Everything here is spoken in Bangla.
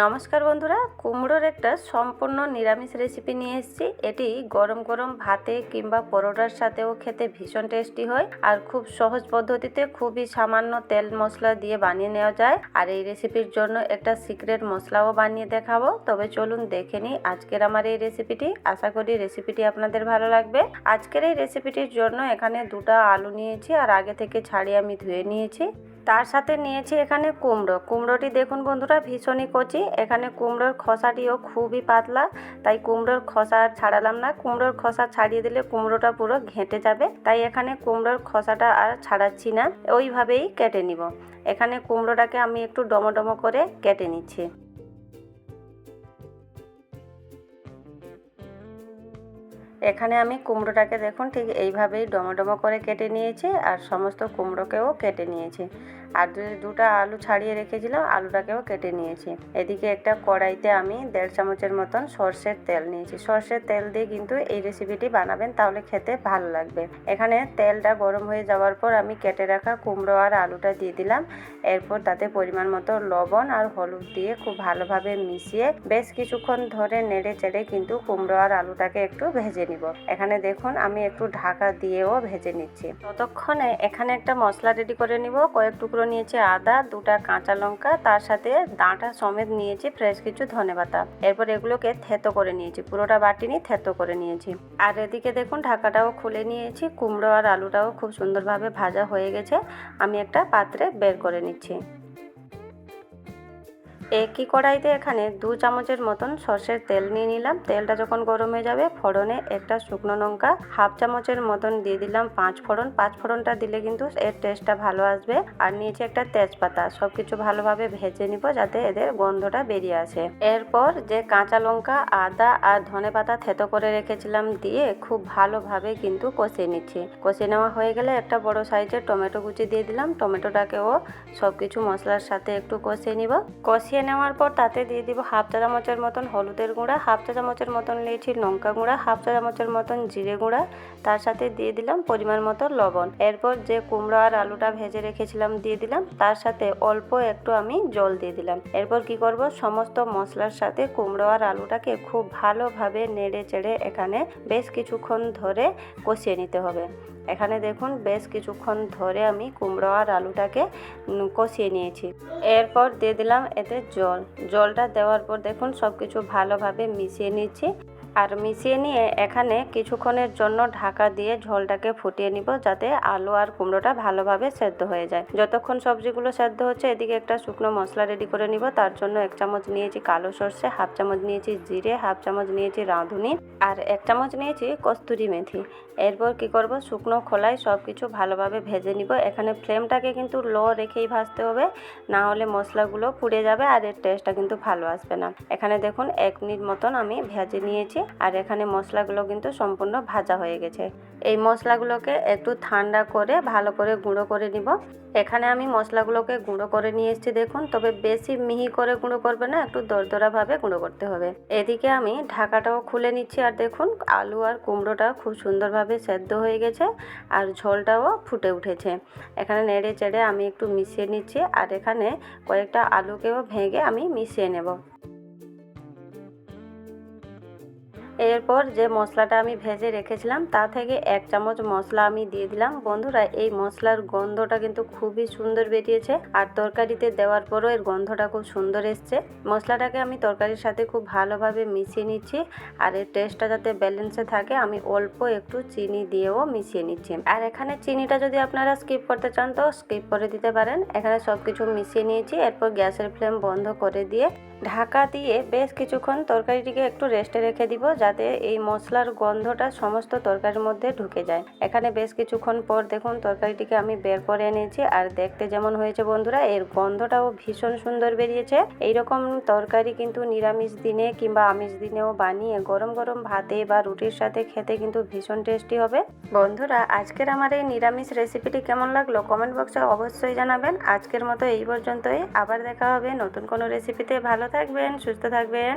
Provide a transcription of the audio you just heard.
নমস্কার বন্ধুরা, কুমড়োর একটা সম্পূর্ণ নিরামিষ রেসিপি নিয়ে এসেছি। এটি গরম গরম ভাতে কিংবা পরোটার সাথেও খেতে ভীষণ টেস্টি হয় আর খুব সহজ পদ্ধতিতে খুবই সামান্য তেল মশলা দিয়ে বানিয়ে নেওয়া যায়। আর এই রেসিপির জন্য একটা সিক্রেট মশলাও বানিয়ে দেখাবো। তবে চলুন দেখে নিই আজকের আমার এই রেসিপিটি। আশা করি রেসিপিটি আপনাদের ভালো লাগবে। আজকের এই রেসিপিটির জন্য এখানে 2টা আলু নিয়েছি আর আগে থেকে ছাড়িয়ে আমি ধুয়ে নিয়েছি। তার সাথে নিয়েছি এখানে কুমড়োটি দেখুন বন্ধুরা ভীষণই কচি। এখানে কুমড়োর খোসাটিও খুবই পাতলা, তাই কুমড়োর খোসা ছাড়ালাম না। কুমড়োর খোসা ছাড়িয়ে দিলে কুমড়োটা পুরো ঘেঁটে যাবে, তাই এখানে কুমড়োর খোসাটা আর ছাড়াচ্ছি না, ওইভাবেই কেটে নিব। এখানে কুমড়োটাকে আমি একটু ডমো ডমো করে কেটে নিচ্ছি। এখানে আমি কুমড়োটাকে দেখুন ঠিক এইভাবেই ডমো ডমো করে কেটে নিয়েছি আর সমস্ত কুমড়োকেও কেটে নিয়েছি। আর 2টা আলু ছাড়িয়ে রেখেছিলাম, আলুটাকেও কেটে নিয়েছি। এদিকে একটা কড়াইতে আমি 1.5 চামচের মতন সর্ষের তেল নিয়েছি। সর্ষের তেল দিয়ে কিন্তু এই রেসিপিটি বানাবেন, তাহলে খেতে ভালো লাগবে। এখানে তেলটা গরম হয়ে যাওয়ার পর আমি কেটে রাখা কুমড়ো আর আলুটা দিয়ে দিলাম। এরপর তাতে পরিমাণ মতো লবণ আর হলুদ দিয়ে খুব ভালোভাবে মিশিয়ে বেশ কিছুক্ষণ ধরে নেড়ে চেড়ে কিন্তু কুমড়ো আর আলুটাকে একটু ভেজে নিব। এখানে দেখুন আমি একটু ঢাকা দিয়েও ভেজে নিচ্ছি। ততক্ষণে এখানে একটা মশলা রেডি করে নিব। কয়েক টুকরো নিয়েছি আদা, 2টা কাঁচা লঙ্কা, তার সাথে ডাঁটা সমেত নিয়েছি ফ্রেশ কিছু ধনেপাতা। এরপর এগুলোকে থেতো করে নিয়েছি, পুরোটা বাটিনি, থেতো করে নিয়েছি। আর এদিকে দেখুন ঢাকাটাও খুলে নিয়েছি। কুমড়ো আর আলুটাও খুব সুন্দরভাবে ভাজা হয়ে গেছে। আমি একটা পাত্রে বের করে নিচ্ছি। একই কড়াইতে এখানে 2 চামচের মতন সর্ষের তেল নিয়ে নিলাম। তেলটা যখন গরম হয়ে যাবে ফোড়নে একটা শুকনো লঙ্কা, 1/2 চামচের মতন দিয়ে দিলাম 5 ফোড়ন। 5 ফোড়নটা দিলে কিন্তু এর টেস্টটা ভালো আসবে। আর নিয়েছি একটা তেজপাতা। সবকিছু ভালোভাবে ভেজে নিব যাতে এদের গন্ধটা বেরিয়ে আসে। এরপর যে কাঁচা লঙ্কা, আদা আর ধনেপাতা থেতো করে রেখেছিলাম দিয়ে খুব ভালোভাবে কিন্তু কষিয়ে নিচ্ছি। কষিয়ে নেওয়া হয়ে গেলে একটা বড় সাইজের টমেটো কুচি দিয়ে দিলাম। টমেটোটাকেও সবকিছু মশলার সাথে একটু কষিয়ে নিব। কষিয়ে নেওয়ার পর তাতে দিয়ে দিব 1/2 চা চামচের মতন হলুদের গুঁড়া, 1/2 চা চামচের মতন নিয়েছি লঙ্কা গুঁড়া, 1/2 চা চামচের মতন জিরে গুঁড়া, তার সাথে দিয়ে দিলাম পরিমাণ মতো লবণ। এরপর যে কুমড়ো আর আলুটা ভেজে রেখেছিলাম দিয়ে দিলাম, তার সাথে অল্প একটু আমি জল দিয়ে দিলাম। এরপর কি করব, সমস্ত মশলার সাথে কুমড়ো আর আলুটাকে খুব ভালোভাবে নেড়ে চেড়ে এখানে বেশ কিছুক্ষণ ধরে কষিয়ে নিতে হবে। এখানে দেখুন বেশ কিছুক্ষণ ধরে আমি কুমড়ো আর আলুটাকে কষিয়ে নিয়েছি। এরপর দিয়ে দিলাম এতে জলটা দেওয়ার পর দেখুন সব কিছু ভালোভাবে মিশিয়ে নিচ্ছি। আর মিশিয়ে নিয়ে এখানে কিছুক্ষণের জন্য ঢাকা দিয়ে ঝোলটাকে ফুটিয়ে নিব যাতে আলু আর কুমড়োটা ভালোভাবে সেদ্ধ হয়ে যায়। যতক্ষণ সবজিগুলো সেদ্ধ হচ্ছে এদিকে একটা শুকনো মশলা রেডি করে নিব। তার জন্য 1 চামচ নিয়েছি কালো সর্ষে, 1/2 চামচ নিয়েছি জিরে, 1/2 চামচ নিয়েছি রাঁধুনি আর 1 চামচ নিয়েছি কস্তুরি মেথি। এরপর কি করব, শুকনো খোলায় সব কিছু ভালোভাবে ভেজে নিব। এখানে ফ্লেমটাকে কিন্তু লো রেখেই ভাজতে হবে, না হলে মশলাগুলো পুড়ে যাবে আর এর টেস্টটা কিন্তু ভালো আসবে না। এখানে দেখুন 1 মিনিট মতন আমি ভেজে নিয়েছি আর এখানে মশলাগুলো কিন্তু সম্পূর্ণ ভাজা হয়ে গেছে। এই মশলাগুলোকে একটু ঠান্ডা করে ভালো করে গুঁড়ো করে নিব। এখানে আমি মশলাগুলোকে গুঁড়ো করে নিয়ে এসেছি দেখুন, তবে বেশি মিহি করে গুঁড়ো করবে না, একটু দরদরাভাবে গুঁড়ো করতে হবে। এদিকে আমি ঢাকাটাও খুলে নিচ্ছি আর দেখুন আলু আর কুমড়োটা খুব সুন্দরভাবে সেদ্ধ হয়ে গেছে আর ঝোলটাও ফুটে উঠেছে। এখানে নেড়ে চেড়ে আমি একটু মিশিয়ে নিচ্ছি আর এখানে কয়েকটা আলুকেও ভেঙে আমি মিশিয়ে নেব। এরপর যে মশলাটা আমি ভেজে রেখেছিলাম তা থেকে 1 চামচ মশলা আমি দিয়ে দিলাম। বন্ধুরা এই মশলার গন্ধটা কিন্তু খুবই সুন্দর বেরিয়েছে আর তরকারিতে দেওয়ার পরও এর গন্ধটা খুব সুন্দর এসছে। মশলাটাকে আমি তরকারির সাথে খুব ভালোভাবে মিশিয়ে নিচ্ছি আর এর টেস্টটা যাতে ব্যালেন্সে থাকে আমি অল্প একটু চিনি দিয়েও মিশিয়ে নিচ্ছি। আর এখানে চিনিটা যদি আপনারা স্কিপ করতে চান তো স্কিপ করে দিতে পারেন। এখানে সব কিছু মিশিয়ে নিয়েছি। এরপর গ্যাসের ফ্লেম বন্ধ করে দিয়ে ঢাকা দিয়ে বেশ কিছুক্ষণ তরকারিটিকে একটু রেস্টে রেখে দিব যাতে এই মশলার গন্ধটা সমস্ত তরকারির মধ্যে ঢুকে যায়। এখানে বেশ কিছুক্ষণ পর দেখুন তরকারিটিকে আমি বের করে এনেছি আর দেখতে যেমন হয়েছে বন্ধুরা এর গন্ধটাও ভীষণ সুন্দর বেরিয়েছে। এইরকম তরকারি কিন্তু নিরামিষ দিনে কিংবা আমিষ দিনেও বানিয়ে গরম গরম ভাতে বা রুটির সাথে খেতে কিন্তু ভীষণ টেস্টি হবে। বন্ধুরা আজকের আমার এই নিরামিষ রেসিপিটি কেমন লাগলো কমেন্ট বক্সে অবশ্যই জানাবেন। আজকের মতো এই পর্যন্তই, আবার দেখা হবে নতুন কোনো রেসিপিতে। ভালো থাকবেন, সুস্থ থাকবেন।